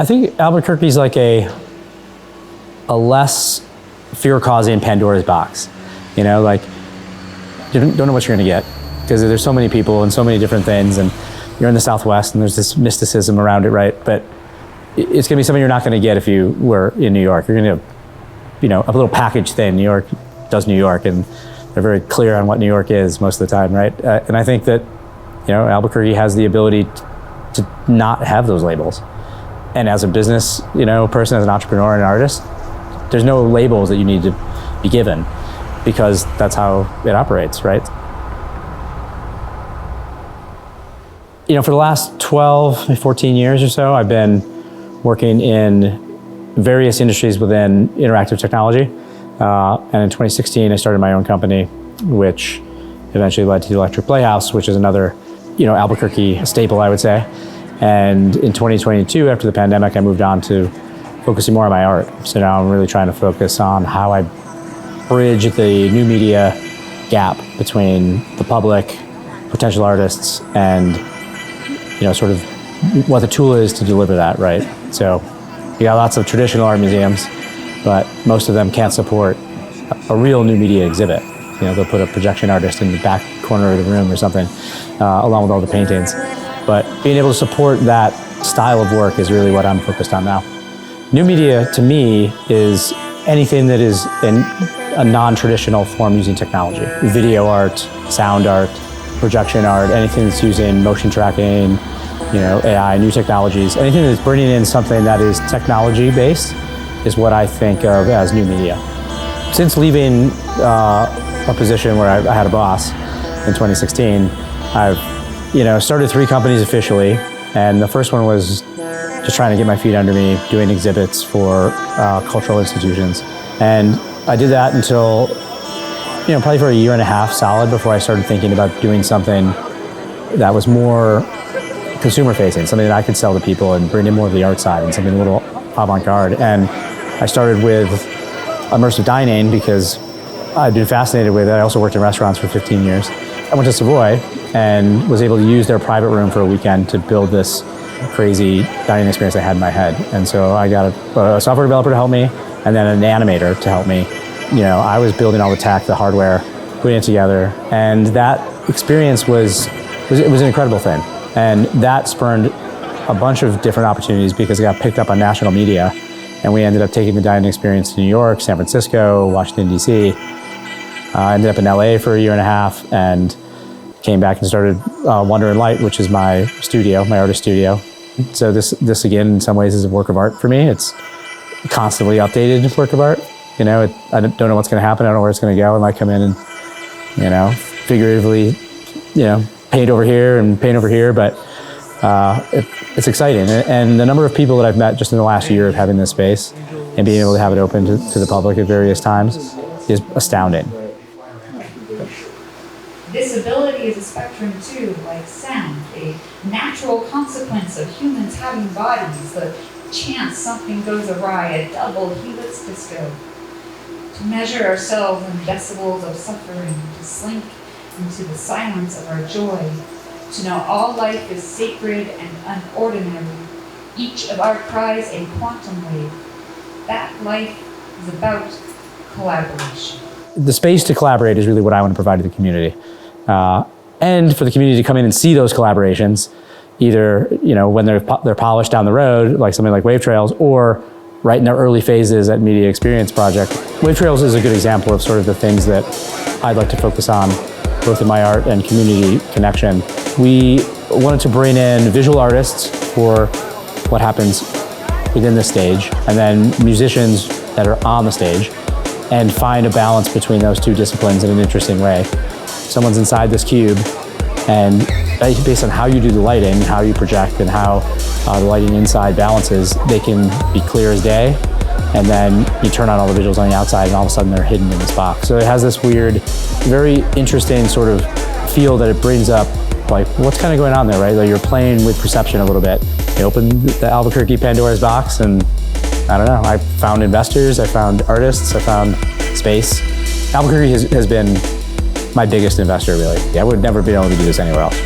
I think Albuquerque's like a less fear-causing Pandora's box. You know, like, you don't know what you're gonna get because there's so many people and so many different things, and you're in the Southwest and there's this mysticism around it, right? But it's gonna be something you're not gonna get if you were in New York. You're gonna, you know, a little package thing. New York does New York, and they're very clear on what New York is most of the time, right? And I think that, you know, Albuquerque has the ability to not have those labels. And as a business, you know, person, as an entrepreneur and an artist, there's no labels that you need to be given because that's how it operates, right? You know, for the last 12, 14 years or so, I've been working in various industries within interactive technology. And in 2016, I started my own company, which eventually led to the Electric Playhouse, which is another, you know, Albuquerque staple, I would say. And in 2022, after the pandemic, I moved on to focusing more on my art. So now I'm really trying to focus on how I bridge the new media gap between the public, potential artists, and, you know, sort of what the tool is to deliver that, right? So you got lots of traditional art museums, but most of them can't support a real new media exhibit. You know, they'll put a projection artist in the back corner of the room or something, along with all the paintings. But being able to support that style of work is really what I'm focused on now. New media, to me, is anything that is in a non-traditional form using technology. Video art, sound art, projection art, anything that's using motion tracking, you know, AI, new technologies, anything that's bringing in something that is technology-based is what I think of as new media. Since leaving a position where I had a boss in 2016, I've, you know, started 3 companies officially, and the first one was just trying to get my feet under me, doing exhibits for cultural institutions. And I did that until, you know, probably for a year and a half solid before I started thinking about doing something that was more consumer-facing, something that I could sell to people and bring in more of the art side and something a little avant-garde. And I started with immersive dining because I'd been fascinated with it. I also worked in restaurants for 15 years. I went to Savoy and was able to use their private room for a weekend to build this crazy dining experience I had in my head. And so I got a software developer to help me, and then an animator to help me. You know, I was building all the tech, the hardware, putting it together, and that experience was an incredible thing. And that spurned a bunch of different opportunities because it got picked up on national media, and we ended up taking the dining experience to New York, San Francisco, Washington, D.C. I ended up in LA for a year and a half and came back and started Wonder and Light, which is my studio, my artist studio. So this again, in some ways, is a work of art for me. It's constantly updated work of art. You know, I don't know what's going to happen. I don't know where it's going to go. I might come in and, you know, figuratively, you know, paint over here and paint over here, but it's exciting. And the number of people that I've met just in the last year of having this space and being able to have it open to the public at various times is astounding. Disability is a spectrum too, like sound, a natural consequence of humans having bodies, the chance something goes awry, a double helix disco. To measure ourselves in decibels of suffering, to slink into the silence of our joy, to know all life is sacred and unordinary, each of our cries a quantum wave. That life is about collaboration. The space to collaborate is really what I want to provide to the community. And for the community to come in and see those collaborations, either, you know, when they're polished down the road, like something like Wave Trails, or right in their early phases at Media Experience Project. Wave Trails is a good example of sort of the things that I'd like to focus on, both in my art and community connection. We wanted to bring in visual artists for what happens within the stage, and then musicians that are on the stage, and find a balance between those two disciplines in an interesting way. Someone's inside this cube, and based on how you do the lighting, how you project, and how the lighting inside balances, they can be clear as day, and then you turn on all the visuals on the outside, and all of a sudden they're hidden in this box. So it has this weird, very interesting sort of feel that it brings up, like, what's kind of going on there, right? Like, you're playing with perception a little bit. You open the Albuquerque Pandora's box, and I don't know, I found investors, I found artists, I found space. Albuquerque has been my biggest investor, really. I would never be able to do this anywhere else.